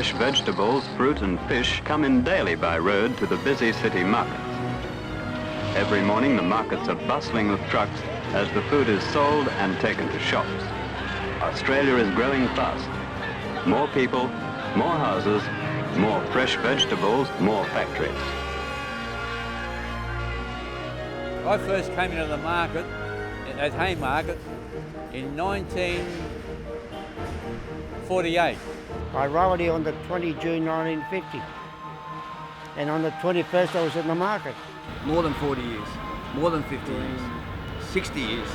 Fresh vegetables, fruit and fish come in daily by road to the busy city markets. Every morning the markets are bustling with trucks as the food is sold and taken to shops. Australia is growing fast. More people, more houses, more fresh vegetables, more factories. I first came into the market at Haymarket in 1948. I arrived here on the 20 June 1950, and on the 21st I was in the market. More than 40 years, more than 50 years, 60 years.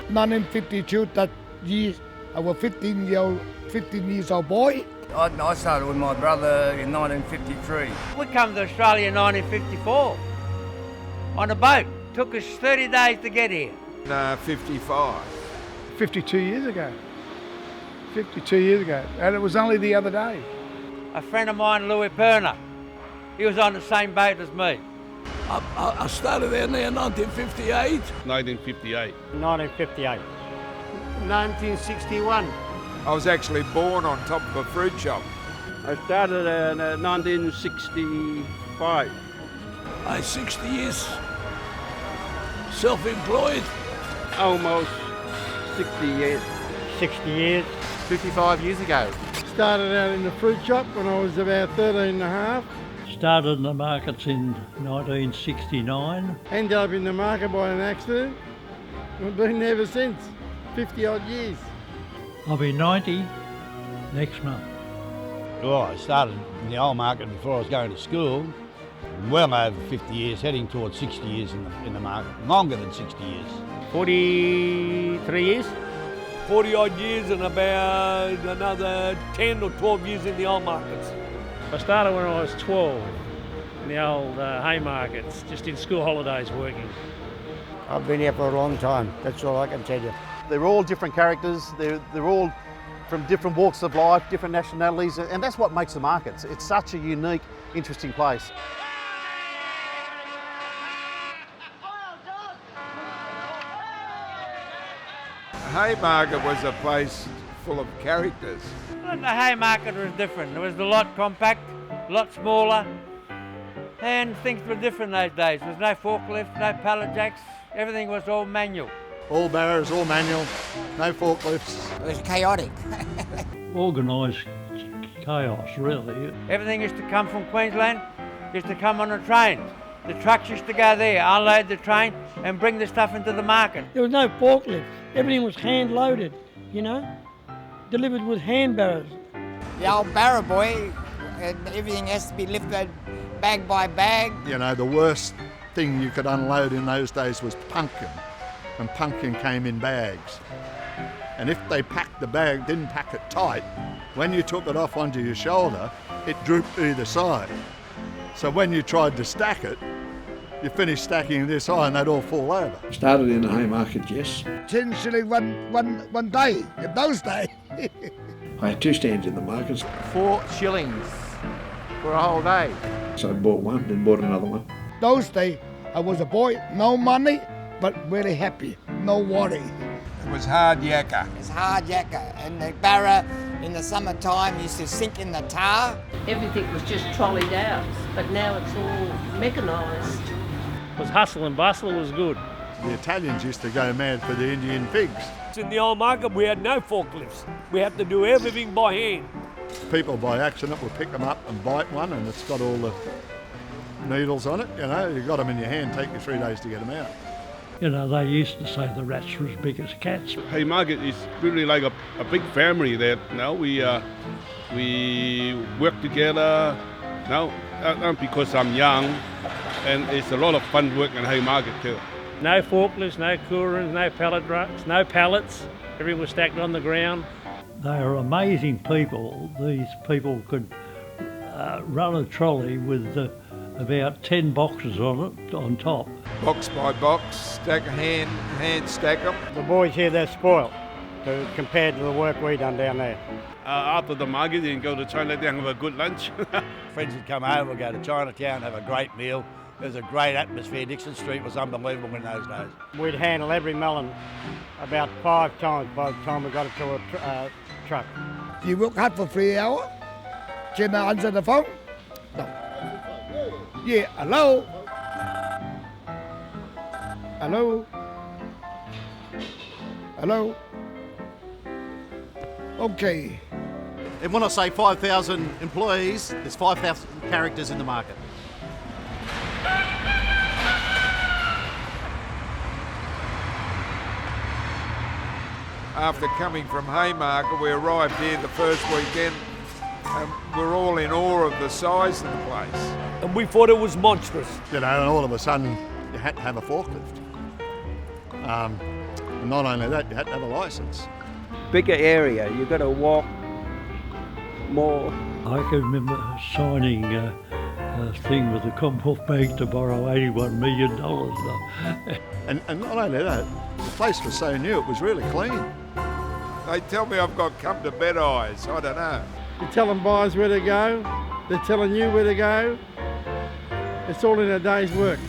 1952, that year, I was 15 years old boy. I started with my brother in 1953. We come to Australia in 1954 on a boat. Took us 30 days to get here. 55. 52 years ago. 52 years ago, and it was only the other day. A friend of mine, Louis Perner, he was on the same boat as me. I started down there in 1958. 1958. 1958. 1961. I was actually born on top of a fruit shop. I started in 1965. 60 years self-employed. Almost 60 years. 60 years. 55 years ago. Started out in the fruit shop when I was about 13 and a half. Started in the markets in 1969. Ended up in the market by an accident. I've been there ever since, 50 odd years. I'll be 90 next month. Well, I started in the old market before I was going to school. Well over 50 years, heading towards 60 years in the market. Longer than 60 years. 43 years. 40 odd years and about another 10 or 12 years in the old markets. I started when I was 12 in the old Haymarkets, just in school holidays working. I've been here for a long time, that's all I can tell you. They're all different characters, they're all from different walks of life, different nationalities, and that's what makes the markets. It's such a unique, interesting place. Haymarket was a place full of characters. Well, the Haymarket was different. It was a lot compact, a lot smaller, and things were different those days. There was no forklifts, no pallet jacks, everything was all manual. All barrows, all manual, no forklifts. It was chaotic. Organised chaos, really. Everything used to come from Queensland, used to come on a train. The trucks used to go there, unload the train and bring the stuff into the market. There was no forklift. Everything was hand loaded, you know, delivered with hand barrows. The old barrow boy, everything has to be lifted bag by bag. You know, the worst thing you could unload in those days was pumpkin, and pumpkin came in bags. And if they packed the bag, didn't pack it tight, when you took it off onto your shoulder, it drooped either side. So when you tried to stack it, you finished stacking this high and they'd all fall over. Started in the Haymarket, yes. 10 shilling one day, in those days. I had 2 stands in the markets. 4 shillings for a whole day. So I bought one, then bought another one. Those days, I was a boy, no money, but very happy, no worry. It was hard yakka. It's hard yakka, and the barrow in the summertime used to sink in the tar. Everything was just trolleyed out, but now it's all mechanised. It was hustle and bustle, it was good. The Italians used to go mad for the Indian pigs. In the old market we had no forklifts. We had to do everything by hand. People by accident would pick them up and bite one, and it's got all the needles on it, you know. You got them in your hand, take you 3 days to get them out. You know, they used to say the rats were as big as cats. Haymarket is really like a big family there. Now we work together. Now, not because I'm young, and it's a lot of fun working in Haymarket too. No forklifts, no coolers, no pallet trucks, no pallets. Everything was stacked on the ground. They are amazing people. These people could run a trolley with about 10 boxes on it, on top. Box by box, hand stack them. The boys here, they're spoilt compared to the work we done down there. After the market, you can go to Chinatown and have a good lunch. Friends would come over, we'd go to Chinatown, have a great meal. There was a great atmosphere. Dixon Street was unbelievable in those days. We'd handle every melon about 5 times by the time we got it to a truck. You work hard for 3 hours, Can I answer the phone? No. Yeah, hello? Hello? Hello? Okay. And when I say 5,000 employees, there's 5,000 characters in the market. After coming from Haymarket, we arrived here the first weekend and we're all in awe of the size of the place. And we thought it was monstrous. You know, and all of a sudden you had to have a forklift. And not only that, you had to have a licence. Bigger area, you've got to walk more. I can remember signing a thing with the Commonwealth Bank to borrow $81 million. And not only that, the place was so new, it was really clean. They tell me I've got come to bed eyes, I don't know. You're telling buyers where to go, they're telling you where to go. It's all in a day's work.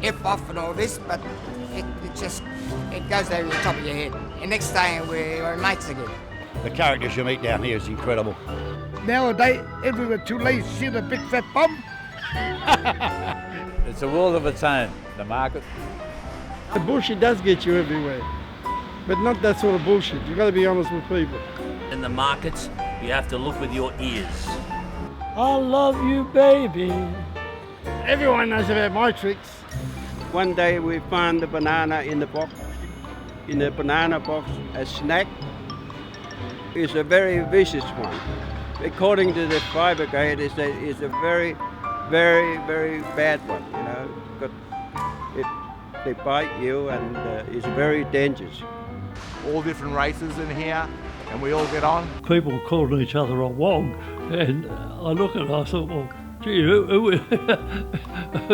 F off and all this, but it goes over the top of your head. And next day we're mates again. The characters you meet down here is incredible. Nowadays, everywhere too late, see the big fat bum? It's a world of its own, the market. The bullshit does get you everywhere, but not that sort of bullshit. You've got to be honest with people. In the markets, you have to look with your ears. I love you, baby. Everyone knows about my tricks. One day we found the banana in the box, in the banana box, a snack. It's a very vicious one. According to the fire brigade, it's a very, very, very bad one, you know. But they bite you and it's very dangerous. All different races in here and we all get on. People calling each other a wog, and I look at it, I thought, well, gee, who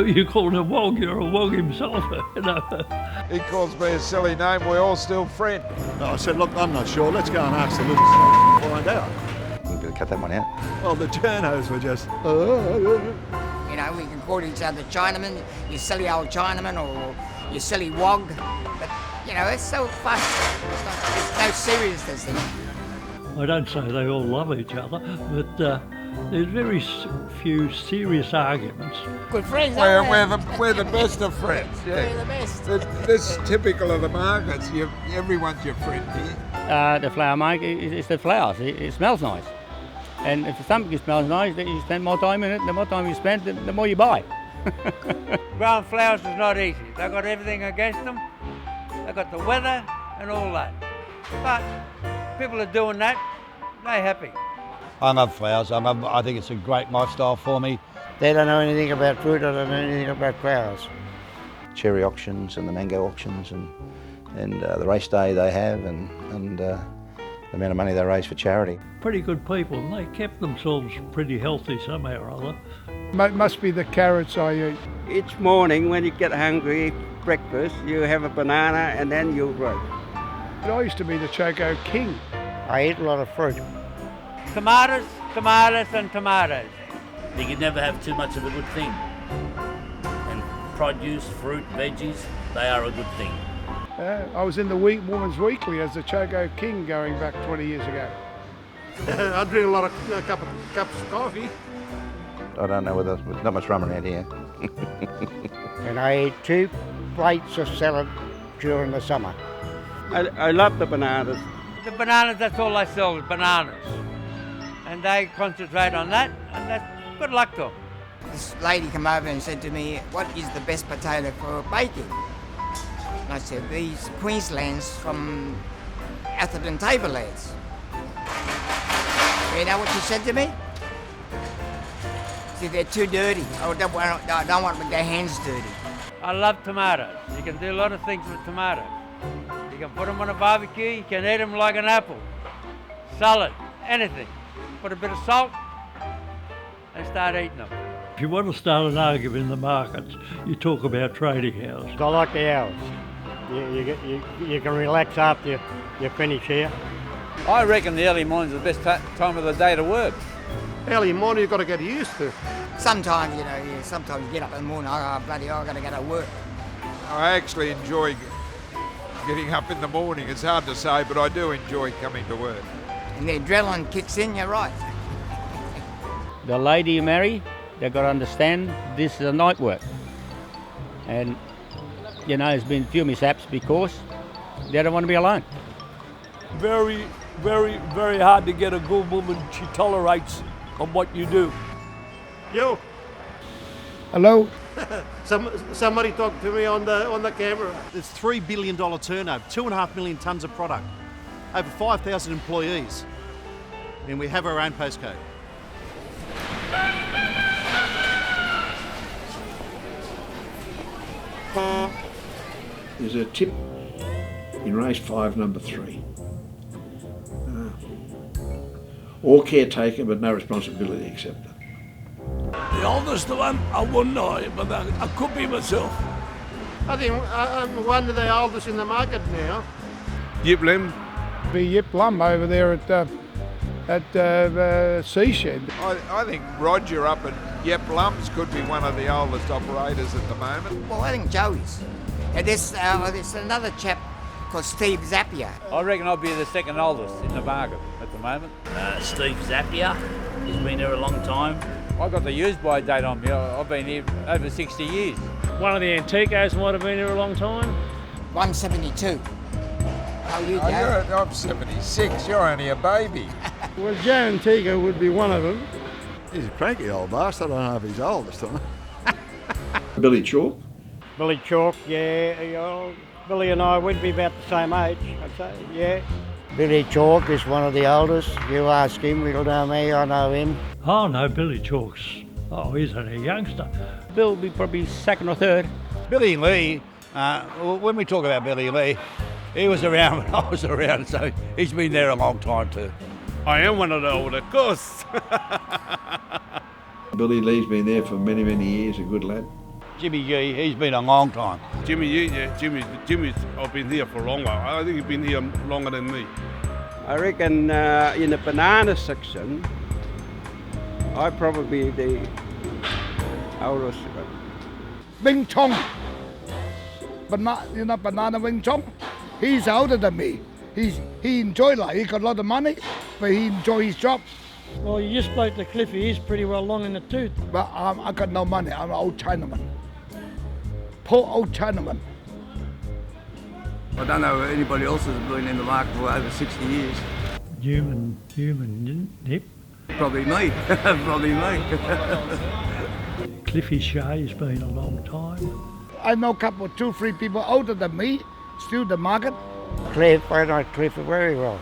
you calling a wog? You're a wog himself, you know. He calls me a silly name, we're all still friends. No, I said, look, I'm not sure. Let's go and ask the little and find out. We're going to cut that one out. Well, the journos were just... You know, we can call each other Chinaman, you silly old Chinaman, or you silly wog. But, you know, it's so fun. There's no seriousness in it. I don't say they all love each other, but there's very few serious arguments. Good friends, We're the best of friends. Yeah. We're the best. This is typical of the markets. Everyone's your friend here. The flower market is the flowers. It smells nice. And if something smells nice, then you spend more time in it. The more time you spend, the more you buy. Growing flowers is not easy. They've got everything against them. They've got the weather and all that. But people are doing that. They're happy. I love flowers. I think it's a great lifestyle for me. They don't know anything about fruit, I don't know anything about flowers. Cherry auctions and the mango auctions and the race day they have and the amount of money they raise for charity. Pretty good people, and they kept themselves pretty healthy somehow or other. Must be the carrots I eat. Each morning when you get hungry, breakfast, you have a banana and then you roast. I used to be the Choco King. I eat a lot of fruit. Tomatoes, tomatoes and tomatoes. You can never have too much of a good thing. And produce, fruit, veggies, they are a good thing. I was in the Woman's Weekly as the Choco King going back 20 years ago. I drink a lot of cups of coffee. I don't know whether there's not much rum around here. And I eat 2 plates of salad during the summer. I love the bananas. The bananas, that's all they sell is bananas. And they concentrate on that, and that's good luck to them. This lady came over and said to me, what is the best potato for baking? And I said, these Queenslands from Atherton Tablelands. You know what she said to me? She said, they're too dirty. I don't want their hands dirty. I love tomatoes. You can do a lot of things with tomatoes. You can put them on a barbecue, you can eat them like an apple. Salad, anything. Put a bit of salt and start eating them. If you want to start an argument in the markets, you talk about trading hours. I like the hours. You can relax after you finish here. I reckon the early morning's the best time of the day to work. Early morning you've got to get used to. Sometimes, you know, sometimes you get up in the morning, I've got to go to work. I actually enjoy getting up in the morning. It's hard to say, but I do enjoy coming to work. And the adrenaline kicks in, you're right. The lady you marry, they've got to understand this is a night work. And, you know, there's been a few mishaps because they don't want to be alone. Very, very, very hard to get a good woman. She tolerates on what you do. Yo. Hello? Somebody talk to me on the camera. It's $3 billion turnover, 2.5 million tonnes of product, over 5,000 employees, and we have our own postcode. There's a tip in race 5, number 3. All caretaker but no responsibility accepted. The oldest one, I wouldn't know, but I could be myself. I think I'm one of the oldest in the market now. Yip Lim. Be Yip Lum over there at Seashed. I think Roger up at Yep Lumps could be one of the oldest operators at the moment. Well, I think Joey's. And there's another chap called Steve Zapier. I reckon I'll be the second oldest in the market at the moment. Steve Zapier, he's been here a long time. I got the use-by date on me. I've been here over 60 years. One of the Anticos might have been here a long time. 172. How you, Joe? I'm 76, you're only a baby. Well, Joe Antico would be one of them. He's a cranky old bastard. I don't know if he's oldest or not. Billy Chalk. Billy Chalk, yeah. Billy and I would be about the same age, I'd say, yeah. Billy Chalk is one of the oldest. You ask him, he'll know me, I know him. Oh no, Billy Chalk's, he's only a youngster. Bill will be probably second or third. Billy Lee, when we talk about Billy Lee, he was around when I was around, so he's been there a long time too. I am one of the older, of course. Billy Lee's been there for many, many years, a good lad. Jimmy G, he's been a long time. Jimmy's, I've been here for longer. I think he's been here longer than me. I reckon in the banana section, I'd probably be the oldest. Wing Chong. Banana Wing Chong. He's older than me. He enjoys life. He got a lot of money, but he enjoys his job. Well, you just spoke to Cliffy. He's pretty well long in the tooth. But I got no money. I'm an old Chinaman. Poor old Chinaman. I don't know anybody else has been in the market for over 60 years. Human nip. Probably me. Probably me. Cliffy Shea's been a long time. I know a couple, 2, 3 people older than me, still the market. Cliff, I know Cliff very well.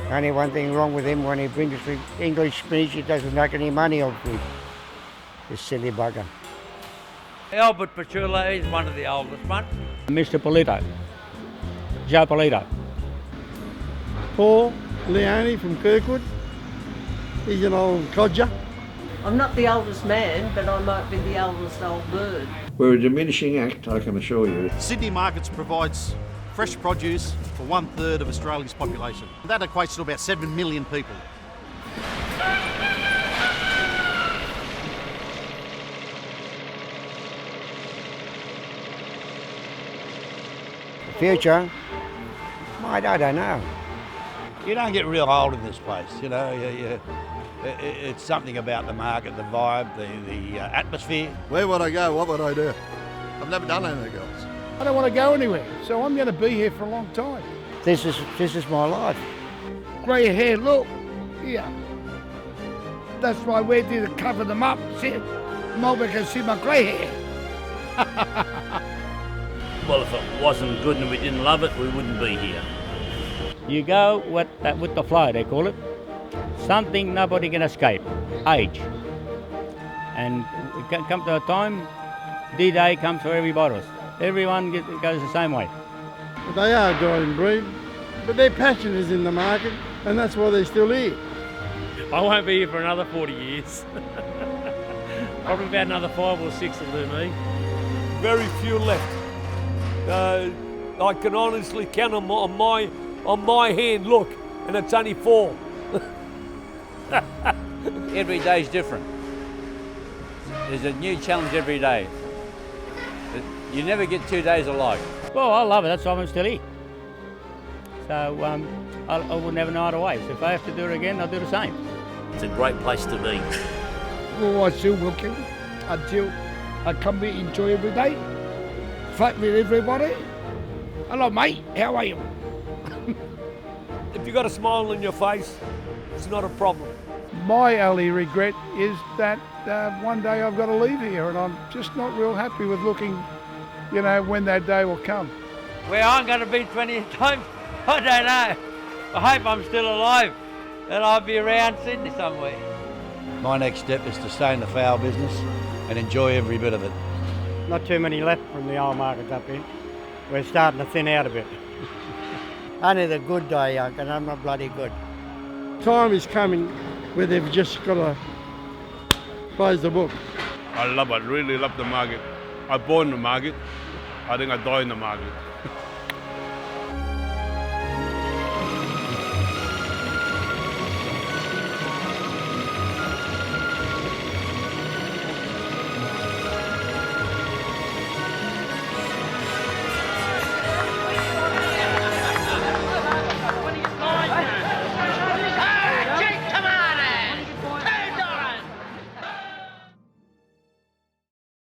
Only one thing wrong with him, when he brings the English speech, he doesn't make any money off it. This silly bugger. Albert Pachula is one of the oldest one. Mr. Polito, Joe Polito. Paul Leone from Kirkwood. He's an old codger. I'm not the oldest man, but I might be the oldest old bird. We're a diminishing act, I can assure you. Sydney Markets provides fresh produce for 1/3 of Australia's population. That equates to about 7 million people. The future? I don't know. You don't get real old in this place, you know. It's something about the market, the vibe, the atmosphere. Where would I go? What would I do? I've never done anything else. I don't want to go anywhere, so I'm going to be here for a long time. This is my life. Grey hair, look, here. That's why I waited to cover them up. See, nobody can see my grey hair. Well, if it wasn't good and we didn't love it, we wouldn't be here. You go with the flow, they call it. Something nobody can escape, age. And it can come to a time, D-Day comes for everybody. Everyone goes the same way. They are dying breed, but their passion is in the market, and that's why they're still here. I won't be here for another 40 years. Probably about another 5 or 6 will do me. Very few left. I can honestly count on my hand, look, and it's only 4. Every day's different. There's a new challenge every day. You never get 2 days alike. Well, I love it, that's why I'm still here. So I would never know otherwise. If I have to do it again, I'll do the same. It's a great place to be. Oh, I'm still working until I come here, enjoy every day, fight with everybody. Hello, mate. How are you? If you got a smile on your face, it's not a problem. My only regret is that one day I've got to leave here, and I'm just not real happy with looking, you know, when that day will come. Where I'm going to be 20 years time, I don't know. I hope I'm still alive and I'll be around Sydney somewhere. My next step is to stay in the fowl business and enjoy every bit of it. Not too many left from the old markets up here. We're starting to thin out a bit. Only the good die young, and I'm not bloody good. Time is coming where they've just got to close the book. I love it, really love the market. I born in the market. I think I die in the market.